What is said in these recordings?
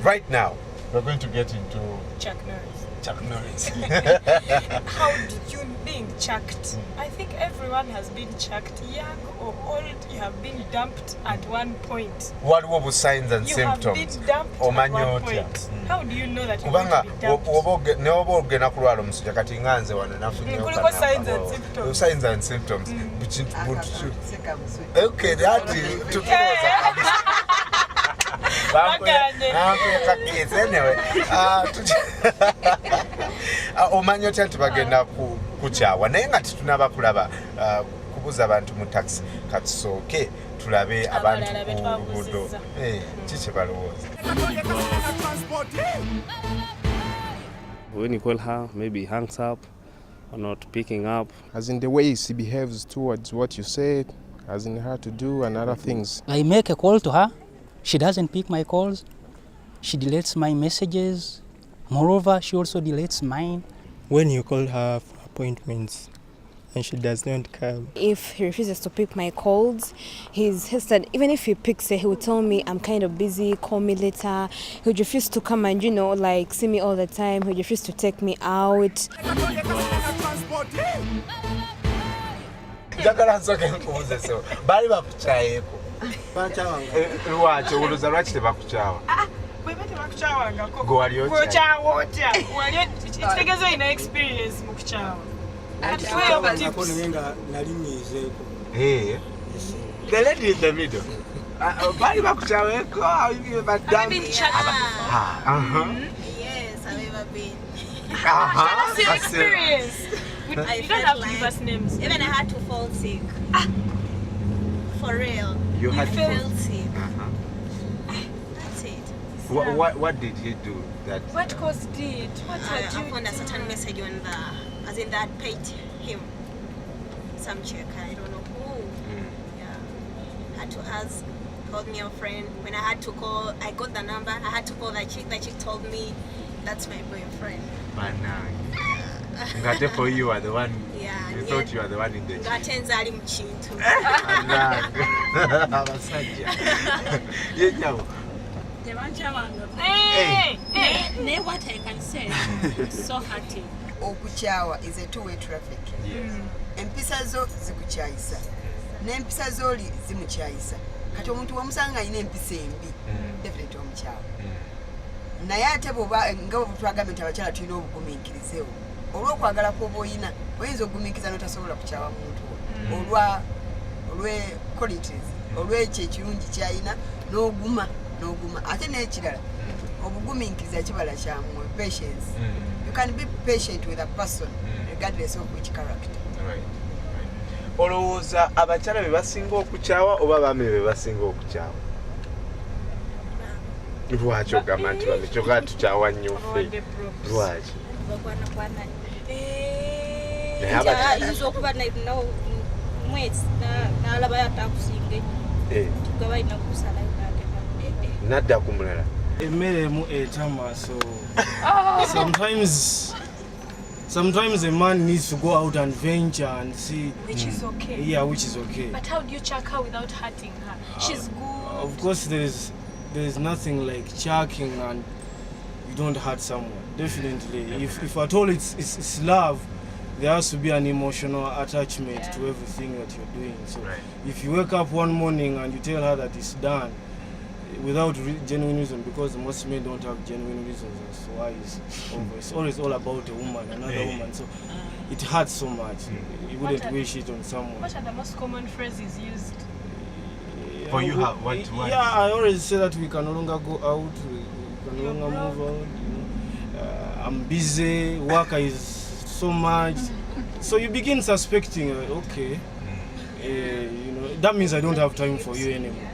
Right now, we're going to get into Chuck Norris. Chuck Norris. How did you being chucked? I think everyone has been chucked, young or old. You have been dumped at one point. What were the signs and You symptoms? have been dumped Omanya at one otya. point. How do you know that you're going to be dumped? Neoba ogenda kulwala omusujja kati nganze wano nafunyeyo Kuliko signs and symptoms. Signs and symptoms. Okay, that anyway, Omanya otya nti bagenda kukukyawa naye nga tetunaba kulaba kubuza abantu mu taxi katusooke tulabe abantu ku luguudo kiki balowooza. When you call her, maybe he hangs up or not picking up. As in the way she behaves towards what you said, as in her to do and other things. I make a call to her. She doesn't pick my calls. She deletes my messages. Moreover, she also deletes mine. When you call her for appointments and she does not come. If he refuses to pick my calls, he's hesitant. Even if he picks it, he will tell me I'm kind of busy, call me later. He would refuse to come and, like see me all the time. He would refuse to take me out. Njagala nsooke nkubuuze so baali bakukyayeko lwaki olowooza lwaki tebakukyawa Bweba tebakukyawangako gwe wali otya okyawa otya kitegeeza olina experience mu kukyawa the lady in the middle baali bakukyaweko Yes, I've ever been. That's your experience. You don't have to give us names. Even I had to fall sick. For real. You had to fall sick. That's it. What did he do that? What caused it? What had I you found a done? certain message on as in that paid him some check. I don't know who. Yeah. Had to ask. Called me a friend. When I had to call, I got the number. I had to call that chick. That chick told me that's my boyfriend. Ngate for you are the one. Yeah. You thought you were the one in the Ngatenza ali mchintu. abasajja yenyawo Hey! What I can say is so hurting. Okukyawa is a two-way traffic. Empisa zo zikukyayisa n'empisa z'oli zimukyayisa kati omuntu wamusanga alina empisa embi definitely omukyawa naye ate bwoba nga bwetwagambye nti abakyala tulina obugumiikirizewo olw'okwagala kw'oba oyina oyinza okugumiikiriza n'otasobola kukyawa muntu olw'equalities olw'ekyo ekirungi ky'alina n'oguma ate n'ekirala obugumiikiriza kibala kyammwe patience. You can be patient with a person regardless of which character. olowooza abakyala be basinga okukyawa oba abaami be basinga okukyawa lwaki ogamba nti bame kyokka tukyawa nnyo ffe lwaki ayinza okuba mwezi n'alaba yatakusinga nga balina kusalayo nadda ku mulala emmere emu etama so sometimes a man needs to go out and venture and see. Which is okay. Yeah, which is okay. But how do you chuck her without hurting her? She's good. Of course, there's nothing like chucking and you don't hurt someone. Definitely. If at all it's love, there has to be an emotional attachment to everything that you're doing. So if you wake up one morning and you tell her that it's done, without genuine reason, because most men don't have genuine reasons as to why it's over. It's always all about a woman, another woman. So it hurts so much. You wouldn't wish it on someone. What are the most common phrases used? For you, what? Yeah, I always say that we can no longer go out, we can no longer move out. I'm busy, work is so much. So you begin suspecting, okay, that means I don't have time for you anymore.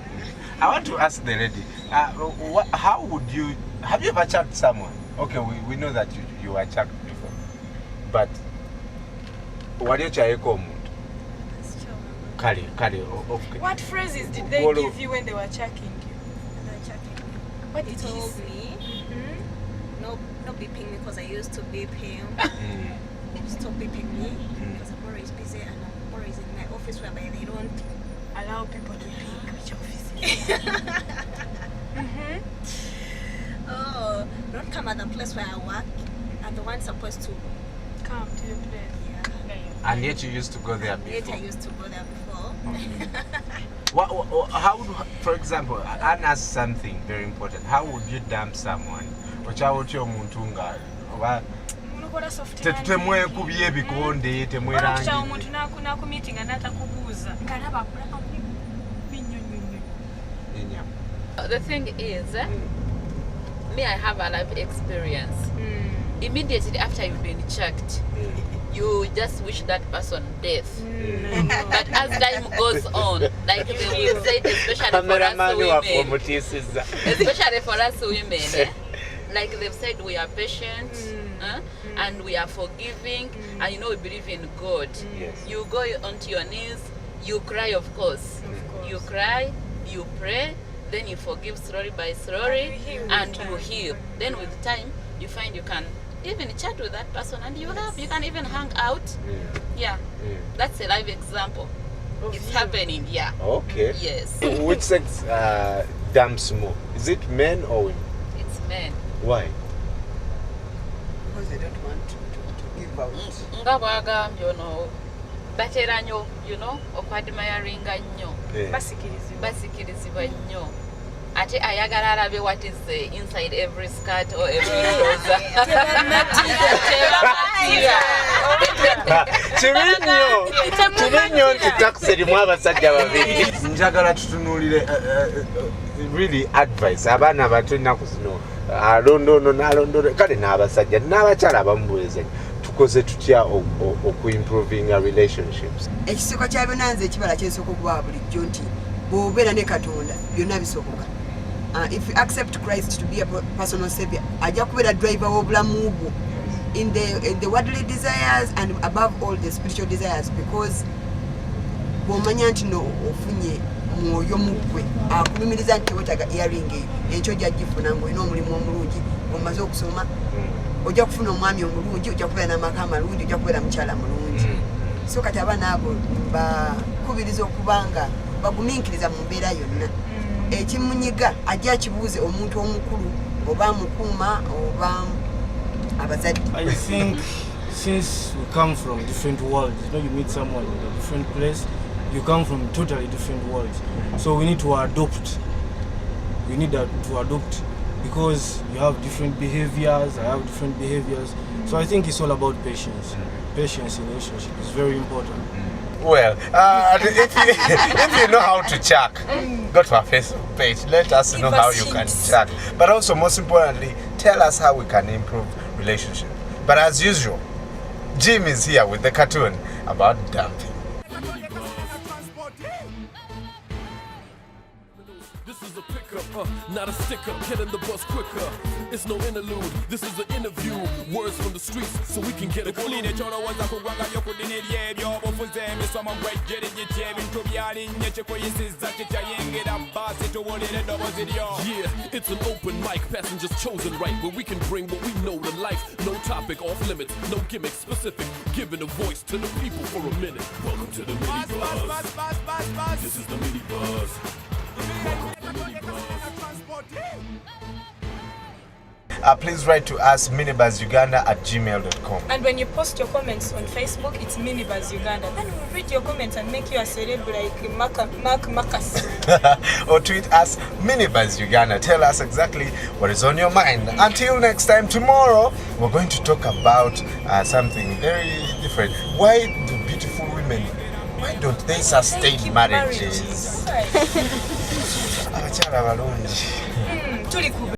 I want to ask the lady, how would you, have you ever chucked someone? Okay, we know that you were chucked before, but what did you call Kali, okay. What phrases did they give you when they were chucking you? What did he told say? me? No beeping me because I used to beep him. Stop beeping me because I'm always busy and I'm always in my office whereby they don't allow people to beep. Which office? don't come at the place where I work, are the ones supposed to Come to your place. And yet you used to go there before. Yet I used to go there before. How would, for example, Anne asked something very important. How would you dump someone? Temwekubye ebikonde temwerangi. Omuntu nakumeetinga n'atakubuuza nga alaba akulaba binyonyonyo. The thing is, me, I have a life experience. Immediately after you've been checked, you just wish that person death. But as time goes on, like they will say, especially for us women, like they've said, we are patient and we are forgiving, and we believe in God. Yes. You go onto your knees, you cry, of course. You cry, you pray, then you forgive slowly by slowly, and you heal. Then with time, you find you can even chat with that person, and you can even hang out. That's a live example. It's happening. Okay. Yes. Which sex dumps more? Is it men or women? It's men. Why? Because they don't want to give out. Ngabaga, batera nnyo, okwadmiringa nnyo. Basikirizibwa nnyo. Ate ayagala alabe what is inside every skirt or every trouser. Kirinyo nti taxi erimu abasajja babiri. Njagala tutunuulire really advice abaana abato ennaku zino alondoono n'alondoono kale n'abasajja n'abakyala abamubuuza tukoze tutya okuimprovinga relationships. Ekisoko kya byonna nze ekibala kyensooka okuba bulijjo nti bw'obeera ne Katonda byonna bisoboka. If you accept Christ to be a personal savior, ajja kubeera driver w'obulamu bwo in the worldly desires and above all the spiritual desires, because bw'omanya nti no ofunye mwoyo mugwe akulumiriza nti wetaaga earring eyo enkyo ojja gifuna ng'olina omulimu omulungi omaze okusoma ojja kufuna omwami omulungi, ojja kubeera n'amaka amalungi, ojja kubeera mukyala mulungi. So kati abaana abo bakubiriza okuba nga bagumiikiriza mu mbeera yonna. Ekimunyiga ajja akibuuze omuntu omukulu oba mukuuma oba abazadde. I think since we come from different worlds, you meet someone in a different place, you come from totally different worlds. So we need to adopt. We need to adopt because you have different behaviors, I have different behaviors. So I think it's all about patience. Patience in relationship is very important. Well, if you know how to chuck, go to our Facebook page. Let us know how you can chuck. But also, most importantly, tell us how we can improve relationship. But as usual, Jim is here with the cartoon about dumping. This is a pickup, not a sticker, getting the bus quicker. It's no interlude, this is an interview. Words from the streets, so we can get a clue. Yeah, it's an open mic, passengers chosen right, where we can bring what we know to life. No topic off limits, no gimmick specific, giving a voice to the people for a minute. Welcome to the Minibuzz. This is the Minibuzz. Please write to us minibuzuganda@gmail.com. And when you post your comments on Facebook, it's Minibuzz Uganda. Then we'll read your comments and make you a celeb like Mark Marcus. Or tweet us Minibuzz Uganda. Tell us exactly what is on your mind. Until next time, tomorrow, we're going to talk about something very different. Why do beautiful women, why don't they sustain marriages?